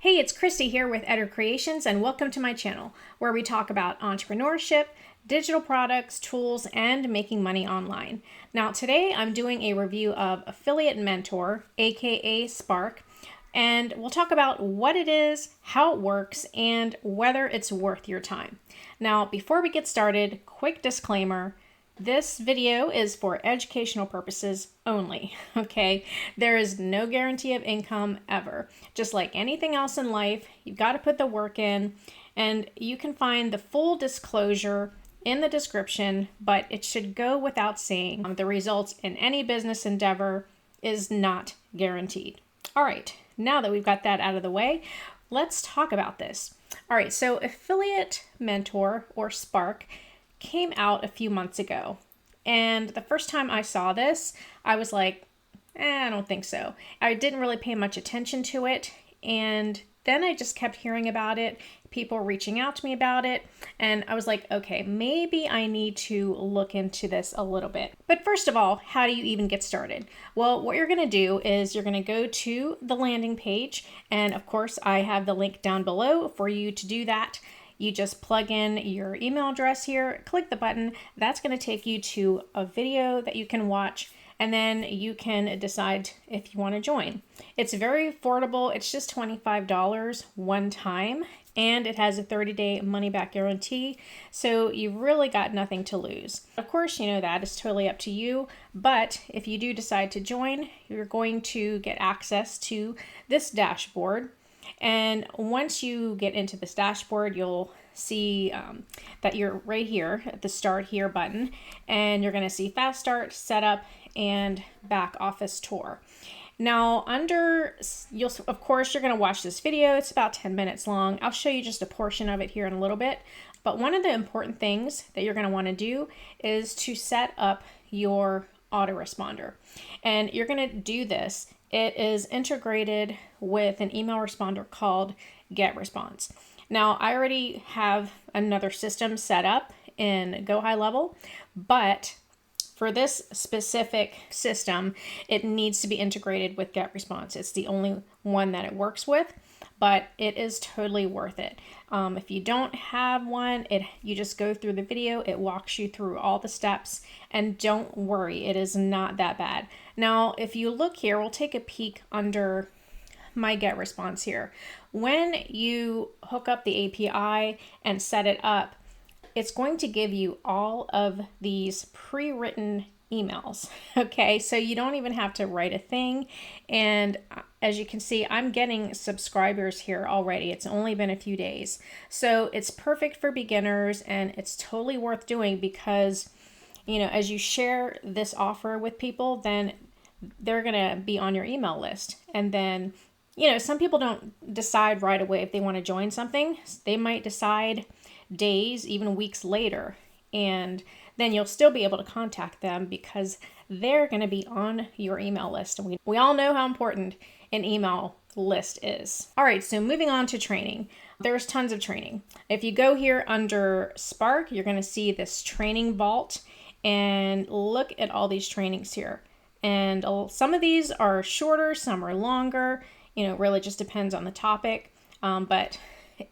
Hey, it's Christy here with Editor Creations, and welcome to my channel, where we talk about entrepreneurship, digital products, tools, and making money online. Now, today I'm doing a review of Elementor, aka Spark, and we'll talk about what it is, how it works, and whether it's worth your time. Now, before we get started, quick disclaimer. This video is for educational purposes only, okay? There is no guarantee of income ever. Just like anything else in life, you've got to put the work in, and you can find the full disclosure in the description, but it should go without saying the results in any business endeavor is not guaranteed. All right, now that we've got that out of the way, let's talk about this. All right, so Elementor or Spark came out a few months ago, and the first time I saw this I was like, I don't think so. I didn't really pay much attention to it, and then I just kept hearing about it, people reaching out to me about it, and I was like, okay, maybe I need to look into this a little bit. But first of all, how do you even get started? Well, what you're going to do is you're going to go to the landing page, and of course I have the link down below for you to do that. You just plug in your email address here, click the button. That's going to take you to a video that you can watch, and then you can decide if you want to join. It's very affordable. It's just $25 one time, and it has a 30-day money-back guarantee, so you've really got nothing to lose. Of course, you know that is totally up to you, but if you do decide to join, you're going to get access to this dashboard. And once you get into this dashboard, you'll see that you're right here at the Start Here button, and you're going to see Fast Start, Setup, and Back Office Tour. Now, of course, you're going to watch this video. It's about 10 minutes long. I'll show you just a portion of it here in a little bit. But one of the important things that you're going to want to do is to set up your autoresponder. And you're going to do this. It is integrated with an email responder called GetResponse. Now, I already have another system set up in Go High Level, but for this specific system, it needs to be integrated with GetResponse. It's the only one that it works with, but it is totally worth it. If you don't have one, you just go through the video. It walks you through all the steps, and don't worry, it is not that bad. Now, if you look here, we'll take a peek under my GetResponse here. When you hook up the API and set it up, it's going to give you all of these pre-written emails. Okay, so you don't even have to write a thing. And as you can see, I'm getting subscribers here already. It's only been a few days. So it's perfect for beginners, and it's totally worth doing because, you know, as you share this offer with people, then they're going to be on your email list. And then, you know, some people don't decide right away if they want to join something. They might decide days, even weeks later, and then you'll still be able to contact them because they're going to be on your email list. And we all know how important an email list is. All right, so moving on to training. There's tons of training. If you go here under Spark, you're going to see this training vault, and look at all these trainings here. And some of these are shorter, some are longer. You know, it really just depends on the topic. But,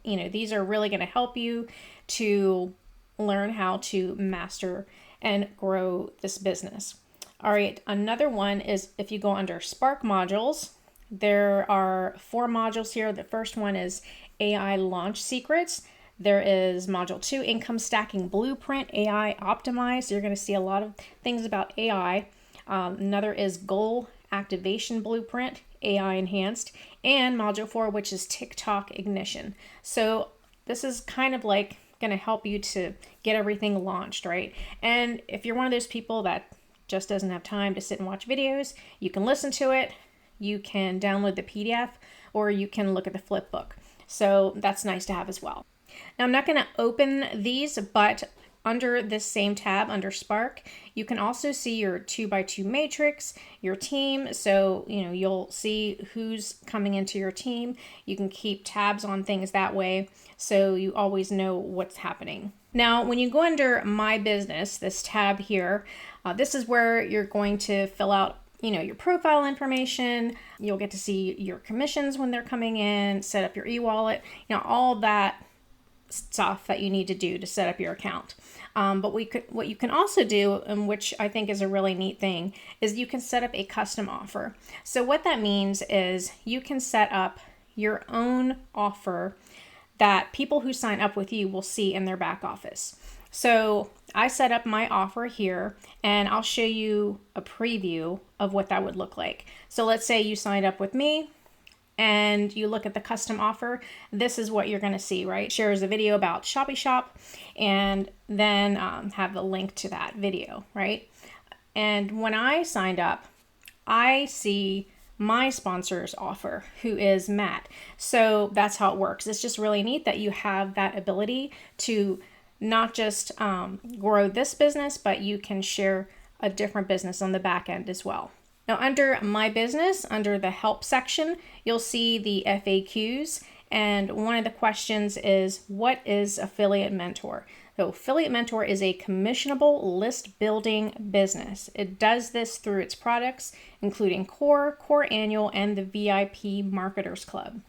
you know, these are really going to help you to learn how to master and grow this business. All right, another one is if you go under Spark modules, there are 4 modules here. The first one is AI launch secrets. There is module 2, income stacking blueprint, AI optimized. So you're going to see a lot of things about AI. Another is goal activation blueprint, AI enhanced, and module 4, which is TikTok ignition. So this is kind of like going to help you to get everything launched, right? And if you're one of those people that just doesn't have time to sit and watch videos, you can listen to it, you can download the PDF, or you can look at the flip book. So that's nice to have as well. Now, I'm not going to open these, but under this same tab, under Spark, you can also see your 2x2 matrix, your team. So, you know, you'll see who's coming into your team. You can keep tabs on things that way, so you always know what's happening. Now, when you go under My Business, this tab here, this is where you're going to fill out your profile information. You'll get to see your commissions when they're coming in, set up your e-wallet, all that stuff that you need to do to set up your account. But what you can also do, and which I think is a really neat thing, is you can set up a custom offer. So what that means is you can set up your own offer that people who sign up with you will see in their back office. So I set up my offer here, and I'll show you a preview of what that would look like. So let's say you signed up with me and you look at the custom offer. This is what you're going to see, right? It shares a video about Shoppy Shop, and then have the link to that video, right? And when I signed up, I see my sponsor's offer, who is Matt. So that's how it works. It's just really neat that you have that ability to not just grow this business, but you can share a different business on the back end as well. Now, under my business, under the help section, you'll see the FAQs. And one of the questions is, what is Affiliate Mentor? So Affiliate Mentor is a commissionable list building business. It does this through its products, including Core, Core Annual, and the VIP Marketers Club.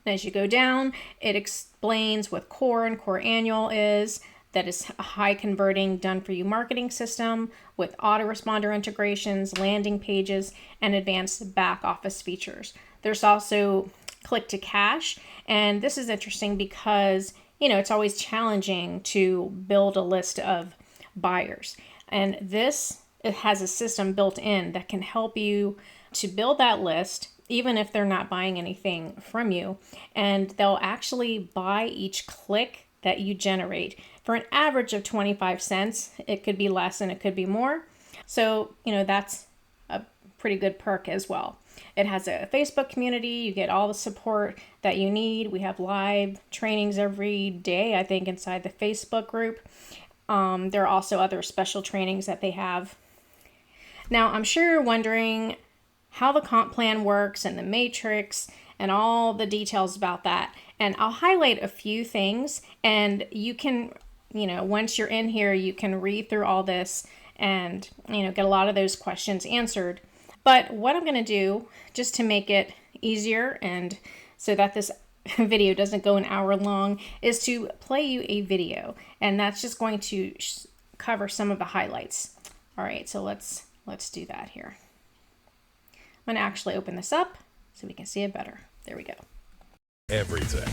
And as you go down, it explains what Core and Core Annual is. That is a high converting done for you marketing system with autoresponder integrations, landing pages, and advanced back office features. There's also click to cash. And this is interesting because, it's always challenging to build a list of buyers. And it has a system built in that can help you to build that list, even if they're not buying anything from you. And they'll actually buy each click that you generate for an average of 25 cents. It could be less and it could be more. So, that's a pretty good perk as well. It has a Facebook community. You get all the support that you need. We have live trainings every day, I think, inside the Facebook group. There are also other special trainings that they have. Now, I'm sure you're wondering how the comp plan works and the matrix and all the details about that. And I'll highlight a few things, and you can, once you're in here, you can read through all this and, get a lot of those questions answered. But what I'm going to do, just to make it easier and so that this video doesn't go an hour long, is to play you a video, and that's just going to cover some of the highlights. All right, so let's do that here. I'm going to actually open this up so we can see it better. There we go. Everything.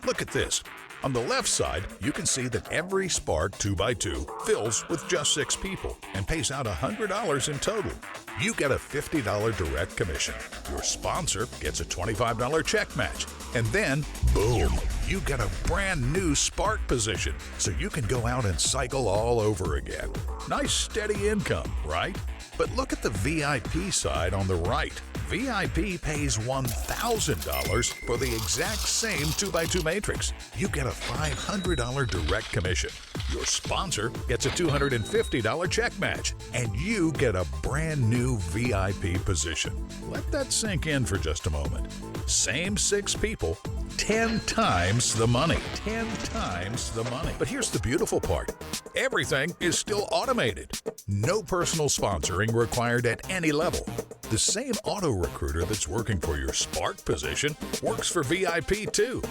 Look at this. On the left side, you can see that every Spark 2x2 fills with just 6 people and pays out $100 in total. You get a $50 direct commission. Your sponsor gets a $25 check match. And then, boom, you get a brand new Spark position, so you can go out and cycle all over again. Nice steady income, right? But look at the VIP side on the right. VIP pays $1,000 for the exact same 2x2 matrix. You get a $500 direct commission. Your sponsor gets a $250 check match, and you get a brand new VIP position. Let that sink in for just a moment. Same 6 people, 10 times the money. 10 times the money. But here's the beautiful part. Everything is still automated. No personal sponsoring required at any level. The same auto recruiter that's working for your Spark position works for VIP too.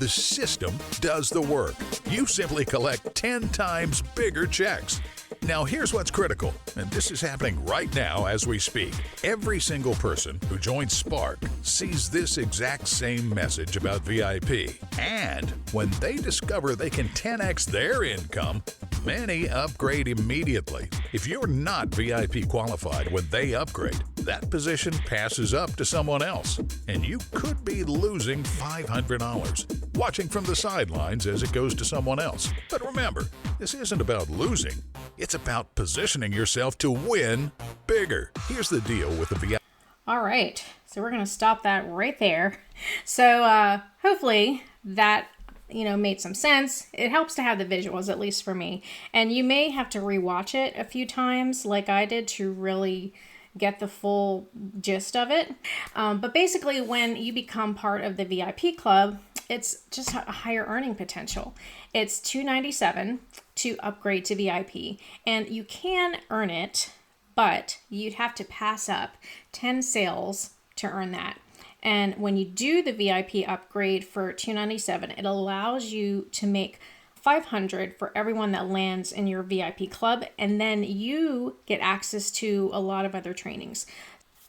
The system does the work. You simply collect 10 times bigger checks. Now here's what's critical, and this is happening right now as we speak. Every single person who joins Spark sees this exact same message about VIP. And when they discover they can 10x their income, many upgrade immediately. If you're not VIP qualified when they upgrade, that position passes up to someone else, and you could be losing $500, watching from the sidelines as it goes to someone else. But remember, this isn't about losing. It's about positioning yourself to win bigger. Here's the deal with the VIP. All right, so we're going to stop that right there. So hopefully that made some sense. It helps to have the visuals, at least for me. And you may have to rewatch it a few times like I did to really get the full gist of it. But basically, when you become part of the VIP club, it's just a higher earning potential. It's $297 to upgrade to VIP, and you can earn it but you'd have to pass up 10 sales to earn that. And when you do the VIP upgrade for $297, it allows you to make $500 for everyone that lands in your VIP club, and then you get access to a lot of other trainings.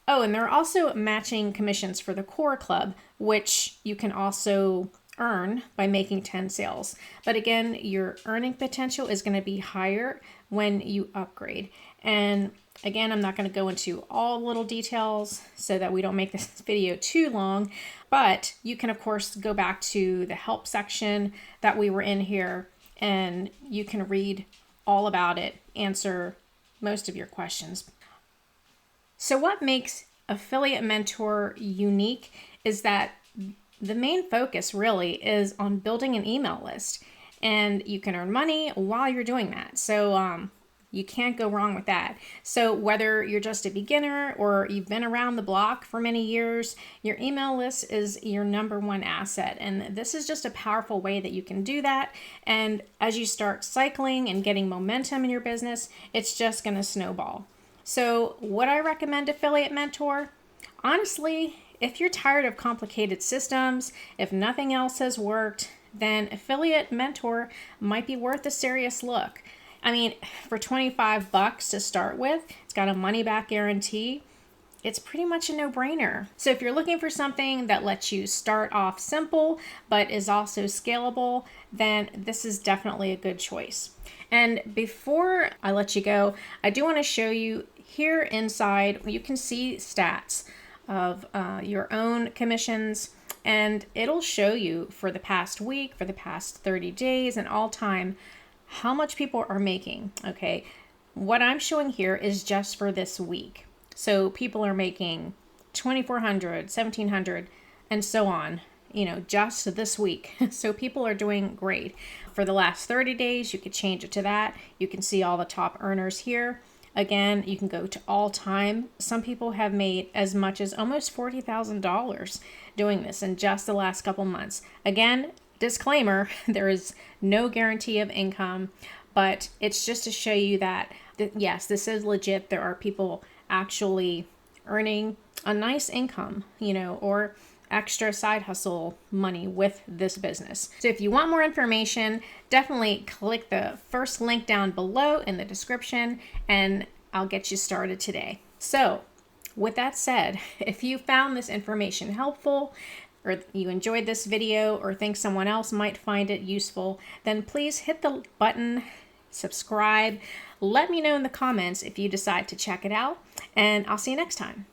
Oh, and there are also matching commissions for the core club, which you can also earn by making 10 sales. But again, your earning potential is going to be higher when you upgrade. And again, I'm not going to go into all the little details so that we don't make this video too long, but you can of course go back to the help section that we were in here, and you can read all about it, answer most of your questions. So what makes Affiliate Mentor unique is that the main focus really is on building an email list, and you can earn money while you're doing that. So you can't go wrong with that. So whether you're just a beginner or you've been around the block for many years, your email list is your number one asset. And this is just a powerful way that you can do that. And as you start cycling and getting momentum in your business, it's just going to snowball. So would I recommend Affiliate Mentor? Honestly, if you're tired of complicated systems, if nothing else has worked, then Affiliate Mentor might be worth a serious look. I mean, for $25 to start with, it's got a money back guarantee. It's pretty much a no-brainer. So if you're looking for something that lets you start off simple, but is also scalable, then this is definitely a good choice. And before I let you go, I do want to show you here inside, you can see stats of your own commissions, and it'll show you for the past week, for the past 30 days, and all time, how much people are making. Okay, what I'm showing here is just for this week. So people are making $2,400, $1,700, and so on, you know, just this week. So people are doing great. For the last 30 days, you could change it to that. You can see all the top earners here. Again, you can go to all time. Some people have made as much as almost $40,000 doing this in just the last couple months. Again, disclaimer, there is no guarantee of income, but it's just to show you that, yes, this is legit. There are people actually earning a nice income, you know, or extra side hustle money with this business. So if you want more information, definitely click the first link down below in the description and I'll get you started today. So with that said, if you found this information helpful, or you enjoyed this video, or think someone else might find it useful, then please hit the button, subscribe, let me know in the comments if you decide to check it out, and I'll see you next time.